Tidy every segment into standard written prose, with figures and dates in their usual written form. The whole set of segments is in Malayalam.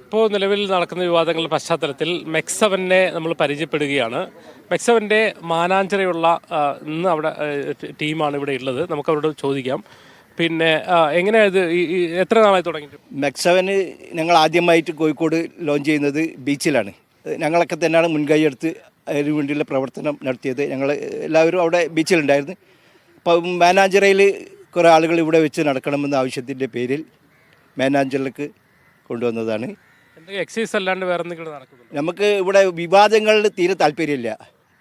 ഇപ്പോൾ നിലവിൽ നടക്കുന്ന വിവാദങ്ങളുടെ പശ്ചാത്തലത്തിൽ മെക്സവനെ നമ്മൾ പരിചയപ്പെടുകയാണ്. മെക്സവൻ്റെ മാനാഞ്ചിറയുള്ള ഇന്ന് അവിടെ ടീമാണ് ഇവിടെ ഉള്ളത്. നമുക്ക് അവരോട് ചോദിക്കാം. പിന്നെ എങ്ങനെയായത് എത്ര നാളായി തുടങ്ങിയിട്ട്? മെക്സവന് ഞങ്ങൾ ആദ്യമായിട്ട് കോഴിക്കോട് ലോഞ്ച് ചെയ്യുന്നത് ബീച്ചിലാണ്. ഞങ്ങളൊക്കെ തന്നെയാണ് മുൻകൈ എടുത്ത് അതിനു വേണ്ടിയുള്ള പ്രവർത്തനം നടത്തിയത്. ഞങ്ങൾ എല്ലാവരും അവിടെ ബീച്ചിലുണ്ടായിരുന്നു. അപ്പം മാനാഞ്ചിറയിൽ കുറേ ആളുകൾ ഇവിടെ വെച്ച് നടക്കണമെന്ന ആവശ്യത്തിൻ്റെ പേരിൽ മാനാഞ്ചിറയിലേക്ക് കൊണ്ടുവന്നതാണ്. എക്സസൈസ് അല്ലാണ്ട് വേറെ എന്തെങ്കിലും നടക്കുന്നുണ്ടോ? നമുക്ക് ഇവിടെ വിവാദങ്ങളിൽ തീരെ താല്പര്യമില്ല.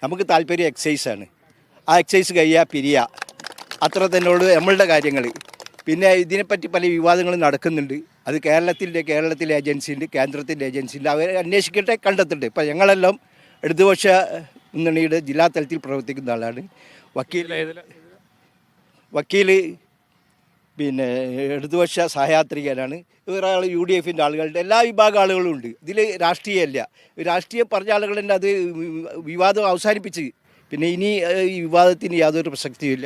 നമുക്ക് താല്പര്യം എക്സസൈസാണ്. ആ എക്സസൈസ് കഴിയുക, പിരിയുക, അത്ര തന്നെയുള്ളൂ നമ്മളുടെ കാര്യങ്ങൾ. പിന്നെ ഇതിനെപ്പറ്റി പല വിവാദങ്ങളും നടക്കുന്നുണ്ട്. അത് കേരളത്തിലെ ഏജൻസി ഉണ്ട്, കേന്ദ്രത്തിൻ്റെ ഏജൻസി ഉണ്ട്. അവർ അന്വേഷിക്കട്ടെ, കണ്ടെത്തട്ടെ. ഇപ്പം ഞങ്ങളെല്ലാം ഇടതുപക്ഷ മുന്നണിയുടെ ജില്ലാ തലത്തിൽ പ്രവർത്തിക്കുന്ന ആളാണ്. വക്കീൽ പിന്നെ ഇടതുപക്ഷ സഹയാത്രികനാണ്. വേറെ ആൾ UDF-ൻ്റെ ആളുകളുടെ എല്ലാ വിഭാഗം ആളുകളും ഉണ്ട്. ഇതിൽ രാഷ്ട്രീയമല്ല. രാഷ്ട്രീയം പറഞ്ഞ ആളുകൾ തന്നെ അത് വിവാദം അവസാനിപ്പിച്ച് പിന്നെ ഇനി ഈ വിവാദത്തിന് യാതൊരു പ്രസക്തിയും ഇല്ല.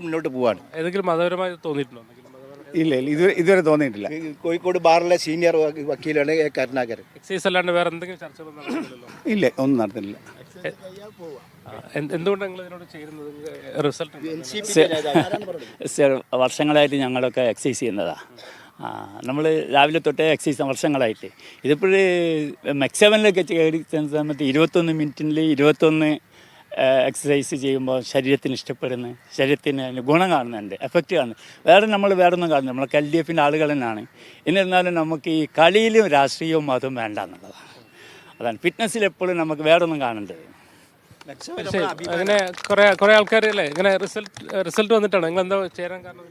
മുന്നോട്ട് പോവാണ്. ഏതെങ്കിലും മതപരമായി തോന്നിയിട്ടുണ്ടോ? ഇല്ല, ഇതുവരെ തോന്നിയിട്ടില്ല. കോഴിക്കോട് ബാറിലെ സീനിയർ വക്കീലാണ് കരുണാകരൻ. എക്സൈസ് അല്ലാണ്ട് വേറെ എന്തെങ്കിലും ചർച്ചകൾ നടക്കുന്നില്ലല്ലോ? ഇല്ല, ഒന്നും നടത്തുന്നില്ല. എന്തുകൊണ്ടാണ് നിങ്ങൾ ഇതിനോട് ചേരുന്നത്? റിസൾട്ട് വർഷങ്ങളായിട്ട് ഞങ്ങളൊക്കെ എക്സസൈസ് ചെയ്യുന്നതാണ്. നമ്മൾ രാവിലെ തൊട്ടേ എക്സസൈസ് വർഷങ്ങളായിട്ട്. ഇതിപ്പോൾ മെക്സവനിലൊക്കെ കയറി സമയത്ത് 21 മിനിറ്റിൽ 21 എക്സസൈസ് ചെയ്യുമ്പോൾ ശരീരത്തിന് ഇഷ്ടപ്പെടുന്ന, ശരീരത്തിന് ഗുണം കാണുന്നുണ്ട്, എഫക്റ്റ് കാണുന്നത്. വേറെ ഒന്നും കാണുന്നത് നമ്മളെ LDF-ൻ്റെ ആളുകൾ തന്നെയാണ്. എന്നിരുന്നാലും നമുക്ക് ഈ കളിയിലും രാഷ്ട്രീയവും മതവും വേണ്ട എന്നുള്ളതാണ്. അതാണ് ഫിറ്റ്നസ്സിൽ എപ്പോഴും നമുക്ക് വേറൊന്നും കാണേണ്ടത്. അങ്ങനെ കുറേ ആൾക്കാർ അല്ലേ ഇങ്ങനെ റിസൾട്ട് വന്നിട്ടാണ് നിങ്ങൾ എന്താ ചേരാൻ കാരണം?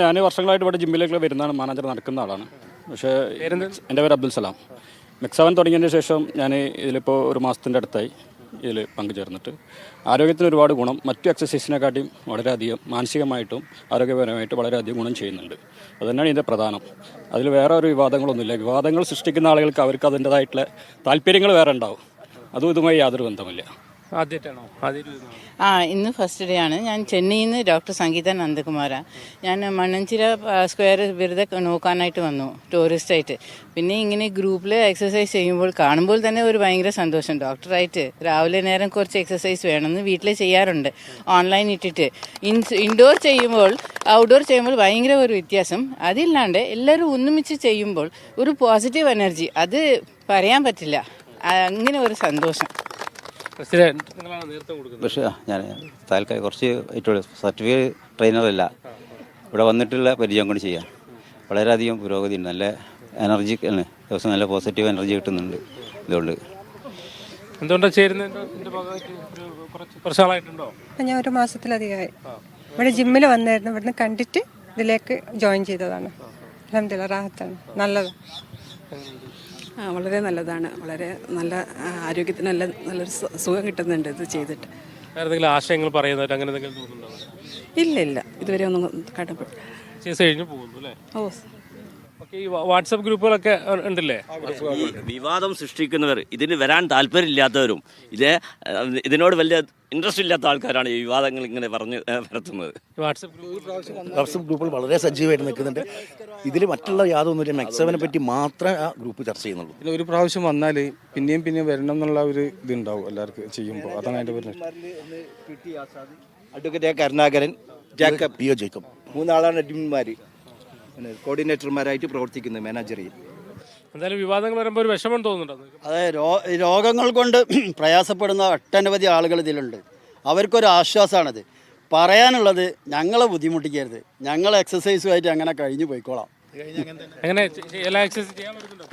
ഞാൻ വർഷങ്ങളായിട്ട് ഇവിടെ ജിമ്മിലേക്ക് വരുന്നതാണ്, മാനേജർ നടക്കുന്ന ആളാണ്. പക്ഷേ എൻ്റെ പേര് അബ്ദുൽ സലാം. മെക്സവൻ തുടങ്ങിയതിന് ശേഷം ഞാൻ ഇതിലിപ്പോൾ ഒരു മാസത്തിൻ്റെ അടുത്തായി ഇതിൽ പങ്കുചേർന്നിട്ട് ആരോഗ്യത്തിന് ഒരുപാട് ഗുണം, മറ്റു എക്സസൈസിനെക്കാട്ടിയും വളരെയധികം മാനസികമായിട്ടും ആരോഗ്യപരമായിട്ട് വളരെയധികം ഗുണം ചെയ്യുന്നുണ്ട്. അതുതന്നെയാണ് ഇതിൻ്റെ പ്രധാനം. അതിൽ വേറെ ഒരു വിവാദങ്ങളൊന്നുമില്ല. വിവാദങ്ങൾ സൃഷ്ടിക്കുന്ന ആളുകൾക്ക് അവർക്ക് അതിൻ്റേതായിട്ടുള്ള താല്പര്യങ്ങൾ വേറെ ഉണ്ടാവും. അതും ഇതുമായി യാതൊരു ബന്ധമില്ല. ഇന്ന് ഫസ്റ്റ് ഡേ ആണ്. ഞാൻ ചെന്നൈയിൽ നിന്ന് ഡോക്ടർ സംഗീത നന്ദകുമാരാണ്. ഞാൻ മണ്ണഞ്ചിറ സ്ക്വയർ വെറുതെ നോക്കാനായിട്ട് വന്നു, ടൂറിസ്റ്റായിട്ട്. പിന്നെ ഇങ്ങനെ ഗ്രൂപ്പിൽ എക്സസൈസ് ചെയ്യുമ്പോൾ കാണുമ്പോൾ തന്നെ ഒരു ഭയങ്കര സന്തോഷം. ഡോക്ടറായിട്ട് രാവിലെ നേരം കുറച്ച് എക്സസൈസ് വേണമെന്ന് വീട്ടിൽ ചെയ്യാറുണ്ട്, ഓൺലൈൻ ഇട്ടിട്ട്. ഇൻഡോർ ചെയ്യുമ്പോൾ ഔട്ട്ഡോർ ചെയ്യുമ്പോൾ ഭയങ്കര ഒരു വ്യത്യാസം. അതില്ലാണ്ട് എല്ലാവരും ഒന്നിച്ച് ചെയ്യുമ്പോൾ ഒരു പോസിറ്റീവ് എനർജി, അത് പറയാൻ പറ്റില്ല. അങ്ങനെ ഒരു സന്തോഷം. പക്ഷേ ഞാൻ താൽക്കാലിക കുറച്ച് ആയിട്ടുള്ള സർട്ടിഫിക്കറ്റ് ട്രെയിനറല്ല, ഇവിടെ വന്നിട്ടുള്ള പരിചയം കൊണ്ട് ചെയ്യാം. വളരെയധികം പുരോഗതിയുണ്ട്. നല്ല എനർജി ആണ്, ദിവസം നല്ല പോസിറ്റീവ് എനർജി കിട്ടുന്നുണ്ട്. ഇതുകൊണ്ട് ഞാൻ ഒരു മാസത്തിലധികമായി ഇവിടെ ജിമ്മിൽ വന്നായിരുന്നു. ഇവിടുന്ന് കണ്ടിട്ട് ഇതിലേക്ക് ജോയിൻ ചെയ്തതാണ്. അൽഹംദുലില്ലാഹ്, റാഹത്താണ്, നല്ലത്. വളരെ നല്ലതാണ്. വളരെ നല്ല ആരോഗ്യത്തിന് നല്ലൊരു സുഖം കിട്ടുന്നുണ്ട് ഇത് ചെയ്തിട്ട്. ആശയങ്ങൾ പറയുന്നത് അങ്ങനെ ഇല്ല, ഇതുവരെ ഒന്നും കണ്ടപ്പെട്ടു. ഓ, വാട്സപ്പ് ഗ്രൂപ്പുകളൊക്കെ ഉണ്ടല്ലേ? വിവാദം സൃഷ്ടിക്കുന്നവർ, ഇതിന് വരാൻ താല്പര്യമില്ലാത്തവരും ഇതിനോട് വലിയ ഇൻട്രസ്റ്റ് ഇല്ലാത്ത ആൾക്കാരാണ് ഈ വിവാദങ്ങൾ ഇങ്ങനെ പറഞ്ഞു നടത്തുന്നത്. വാട്സപ്പ് ഗ്രൂപ്പുകൾ വളരെ സജീവമായിട്ട് നിൽക്കുന്നുണ്ട്. ഇതിൽ മറ്റുള്ള യാതൊന്നുമില്ല. മെക്സവനെ പറ്റി മാത്രമേ ആ ഗ്രൂപ്പ് ചർച്ച ചെയ്യുന്നുള്ളൂ. പിന്നെ ഒരു പ്രാവശ്യം വന്നാൽ പിന്നെയും വരണം എന്നുള്ള ഒരു ഇതുണ്ടാവും എല്ലാവർക്കും ചെയ്യുമ്പോൾ. അതാണ് അതിൻ്റെ പറഞ്ഞത്. അഡ്വക്കേറ്റ് കരുണാകരൻ, ജേക്കബ്, മൂന്നാളാണ് അഡ്മിന്മാർ, കോർഡിനേറ്റർമാരായിട്ട് പ്രവർത്തിക്കുന്നത് മാനേജറിൽ. എന്തായാലും വിവാദങ്ങൾ വരുമ്പോൾ ഒരു വിഷമം തോന്നുന്നുണ്ടോ? അതായത് രോഗങ്ങൾ കൊണ്ട് പ്രയാസപ്പെടുന്ന ഒട്ടനവധി ആളുകൾ ഇതിലുണ്ട്. അവർക്കൊരു ആശ്വാസമാണത്. പറയാനുള്ളത്, ഞങ്ങളെ ബുദ്ധിമുട്ടിക്കരുത്, ഞങ്ങൾ എക്സസൈസുമായിട്ട് അങ്ങനെ കഴിഞ്ഞു പോയിക്കോളാം.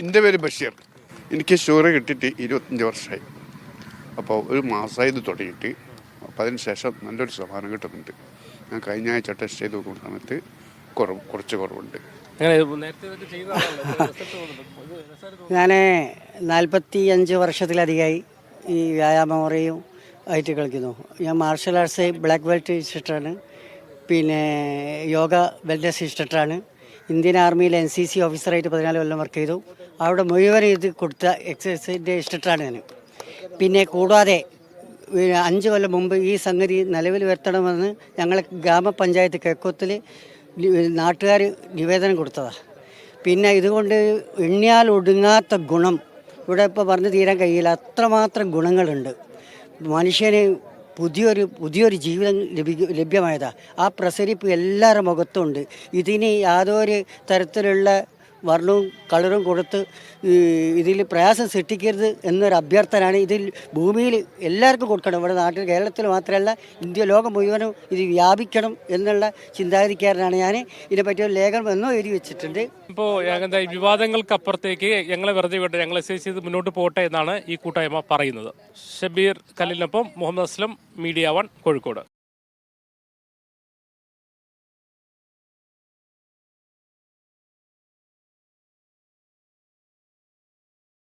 എൻ്റെ പേര് ബഷീർ. എനിക്ക് ഷുഗർ കിട്ടിയിട്ട് 25 വർഷമായി. അപ്പോൾ ഒരു മാസമായി ഇത് തുടങ്ങിയിട്ട്. അപ്പോൾ അതിന് ശേഷം നല്ലൊരു സമാധാനം കിട്ടുന്നുണ്ട്. ഞാൻ കഴിഞ്ഞ ആഴ്ച ടെസ്റ്റ് ചെയ്ത് നോക്കുന്ന സമയത്ത് കുറച്ച് കുറവുണ്ട്. ഞാൻ 45 വർഷത്തിലധികമായി ഈ വ്യായാമമുറയും ആയിട്ട് കളിക്കുന്നു. ഞാൻ മാർഷൽ ആർട്സ് ബ്ലാക്ക് ബെൽറ്റ് ഇൻസ്ട്രക്ടറാണ്. പിന്നെ യോഗ വെൽനസ് ഇൻസ്ട്രക്ടറാണ്. ഇന്ത്യൻ ആർമിയിൽ NCC ഓഫീസറായിട്ട് 14 കൊല്ലം വർക്ക് ചെയ്തു. അവിടെ മുഴുവൻ ഇത് കൊടുത്ത എക്സസൈസിൻ്റെ ഇൻസ്ട്രക്ടറാണ് ഞാൻ. പിന്നെ കൂടാതെ 5 കൊല്ലം മുമ്പ് ഈ സംഗതി നിലവിൽ വരുത്തണമെന്ന് ഞങ്ങൾ ഗ്രാമപഞ്ചായത്ത് കിഴക്കോത്തിൽ നാട്ടുകാർ നിവേദനം കൊടുത്തതാണ്. പിന്നെ ഇതുകൊണ്ട് എണ്ണിയാൽ ഒടുങ്ങാത്ത ഗുണം ഇവിടെ ഇപ്പോൾ പറഞ്ഞു തീരാൻ കഴിയില്ല. അത്രമാത്രം ഗുണങ്ങളുണ്ട്. മനുഷ്യന് പുതിയൊരു ജീവിതം ലഭ്യമായതാണ്. ആ പ്രസരിപ്പ് എല്ലാവരുടെ മുഖത്തുണ്ട്. ഇതിന് യാതൊരു തരത്തിലുള്ള വർണ്ണവും കളറും കൊടുത്ത് ഇതിൽ പ്രയാസം സൃഷ്ടിക്കരുത് എന്നൊരു അഭ്യർത്ഥനയാണ്. ഇതിൽ ഭൂമിയിൽ എല്ലാവർക്കും കൊടുക്കണം. ഇവിടെ നാട്ടിൽ കേരളത്തിൽ മാത്രമല്ല ഇന്ത്യ ലോകം മുഴുവനും ഇത് വ്യാപിക്കണം എന്നുള്ള ചിന്താഗതിക്കാരനാണ് ഞാൻ. ഇതിനെപ്പറ്റി ഒരു ലേഖനം എന്നോ എഴുതി വെച്ചിട്ടുണ്ട്. ഇപ്പോൾ എന്താ വിവാദങ്ങൾക്കപ്പുറത്തേക്ക് ഞങ്ങളെ വെറുതെ വിട്ട് ഞങ്ങൾ എക്സസൈസ് ചെയ്ത് മുന്നോട്ട് പോട്ടെ എന്നാണ് ഈ കൂട്ടായ്മ പറയുന്നത്. ഷബീർ കല്ലിനൊപ്പം മുഹമ്മദ് അസ്ലം, മീഡിയ 1 കോഴിക്കോട്.